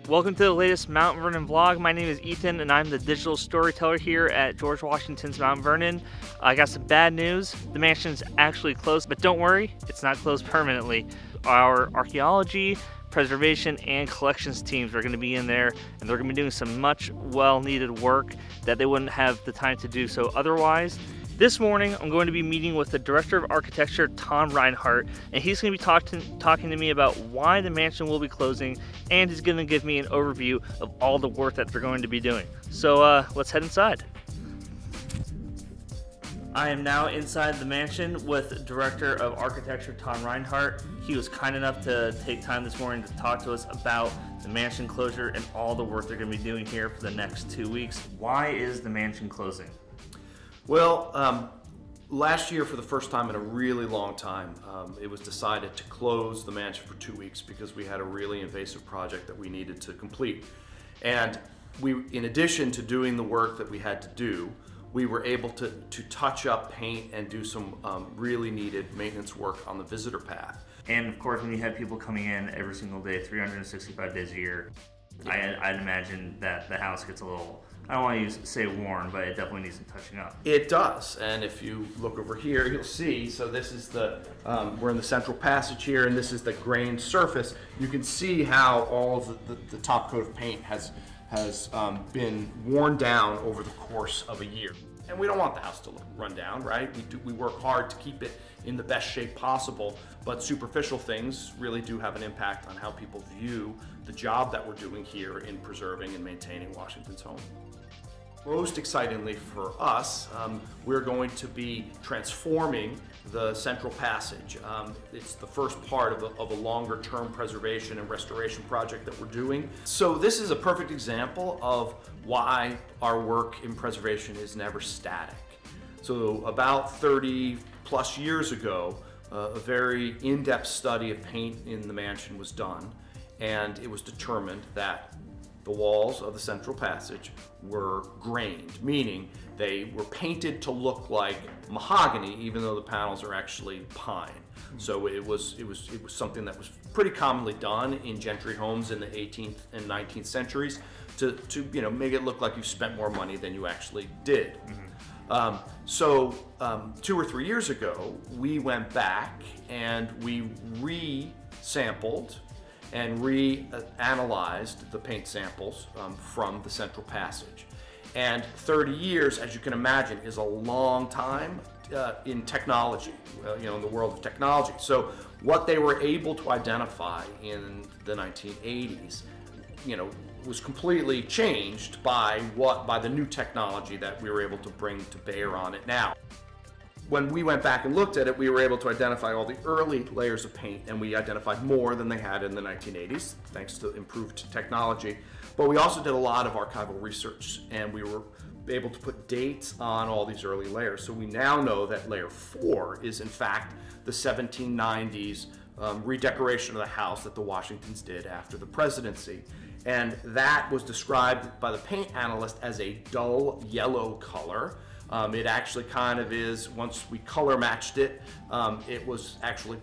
Welcome to the latest Mount Vernon vlog. My name is Ethan and I'm the digital storyteller here at George Washington's Mount Vernon. I got some bad news. The mansion's actually closed, but don't worry, it's not closed permanently. Our archaeology, preservation, and collections teams are going to be in there, and they're going to be doing some much well-needed work that they wouldn't have the time to do so otherwise. This morning, I'm going to be meeting with the Director of Architecture, Tom Reinhart, and he's going to be talking to me about why the mansion will be closing, and he's going to give me an overview of all the work that they're going to be doing. So let's head inside. I am now inside the mansion with Director of Architecture, Tom Reinhart. He was kind enough to take time this morning to talk to us about the mansion closure and all the work they're going to be doing here for the next 2 weeks. Why is the mansion closing? Well, last year, for the first time in a really long time, it was decided to close the mansion for 2 weeks because we had a really invasive project that we needed to complete. And in addition to doing the work that we had to do, we were able to touch up, paint, and do some really needed maintenance work on the visitor path. And of course, when you have people coming in every single day, 365 days a year, I'd imagine that the house gets a little, I don't want to say worn, but it definitely needs some touching up. It does, and if you look over here, you'll see, so this is we're in the central passage here, and this is the grained surface. You can see how all of the top coat of paint has been worn down over the course of a year. And we don't want the house to run down, right? We work hard to keep it in the best shape possible, but superficial things really do have an impact on how people view the job that we're doing here in preserving and maintaining Washington's home. Most excitingly for us, we're going to be transforming the central passage. It's the first part of a longer-term preservation and restoration project that we're doing. So this is a perfect example of why our work in preservation is never static. So about 30 plus years ago, a very in-depth study of paint in the mansion was done, and it was determined that the walls of the central passage were grained, meaning they were painted to look like mahogany, even though the panels are actually pine. So it was something that was pretty commonly done in gentry homes in the 18th and 19th centuries to make it look like you spent more money than you actually did. So 2 or 3 years ago, we went back and we re-sampled and reanalyzed the paint samples from the central passage. And 30 years, as you can imagine, is a long time in technology, in the world of technology. So what they were able to identify in the 1980s, was completely changed by the new technology that we were able to bring to bear on it now. When we went back and looked at it, we were able to identify all the early layers of paint, and we identified more than they had in the 1980s, thanks to improved technology. But we also did a lot of archival research, and we were able to put dates on all these early layers. So we now know that layer 4 is in fact the 1790s redecoration of the house that the Washingtons did after the presidency. And that was described by the paint analyst as a dull yellow color. It actually kind of is, once we color matched it, it was actually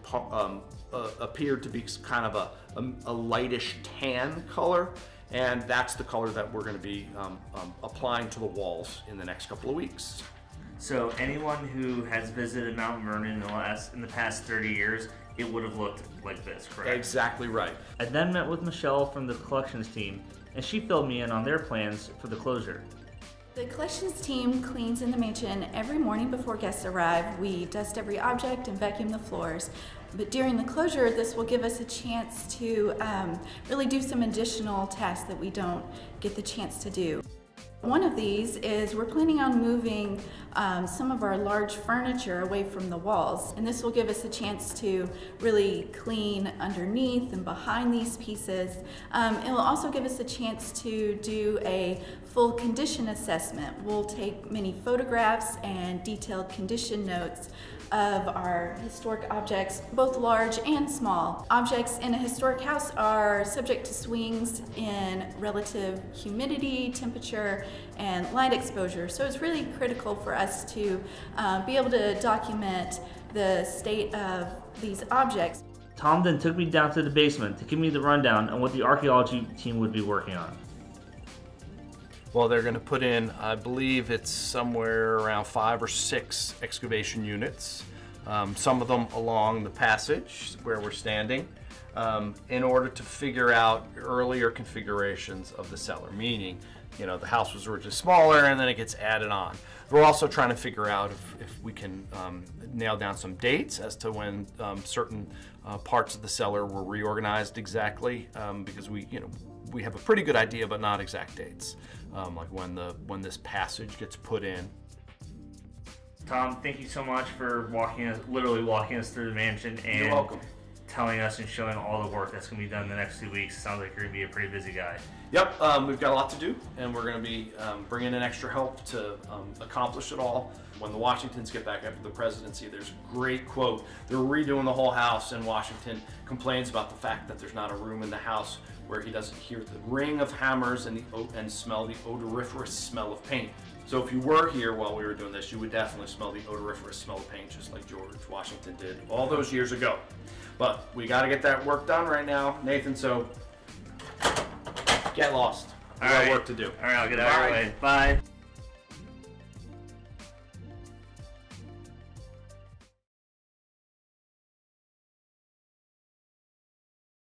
appeared to be kind of a lightish tan color, and that's the color that we're going to be applying to the walls in the next couple of weeks. So anyone who has visited Mount Vernon in the past 30 years, it would have looked like this, correct? Exactly right. I then met with Michelle from the collections team, and she filled me in on their plans for the closure. The collections team cleans in the mansion every morning before guests arrive. We dust every object and vacuum the floors. But during the closure, this will give us a chance to really do some additional tasks that we don't get the chance to do. One of these is we're planning on moving some of our large furniture away from the walls, and this will give us a chance to really clean underneath and behind these pieces. It will also give us a chance to do a full condition assessment. We'll take many photographs and detailed condition notes of our historic objects, both large and small. Objects in a historic house are subject to swings in relative humidity, temperature, and light exposure. So it's really critical for us to be able to document the state of these objects. Tom then took me down to the basement to give me the rundown on what the archaeology team would be working on. Well, they're going to put in, I believe it's somewhere around 5 or 6 excavation units, some of them along the passage where we're standing, in order to figure out earlier configurations of the cellar, meaning, you know, the house was originally smaller and then it gets added on. We're also trying to figure out if we can nail down some dates as to when certain parts of the cellar were reorganized exactly, because we have a pretty good idea, but not exact dates, like when this passage gets put in. Tom, thank you so much for literally walking us through the mansion and You're welcome. Telling us and showing all the work that's going to be done in the next 2 weeks. It sounds like you're going to be a pretty busy guy. Yep, we've got a lot to do, and we're going to be bringing in extra help to accomplish it all. When the Washingtons get back after the presidency, there's a great quote. They're redoing the whole house, and Washington complains about the fact that there's not a room in the house where he doesn't hear the ring of hammers and smell the odoriferous smell of paint. So if you were here while we were doing this, you would definitely smell the odoriferous smell of paint, just like George Washington did all those years ago. But we got to get that work done right now, Nathan, so get lost. We got work to do. All right, I'll get out of your way. Bye.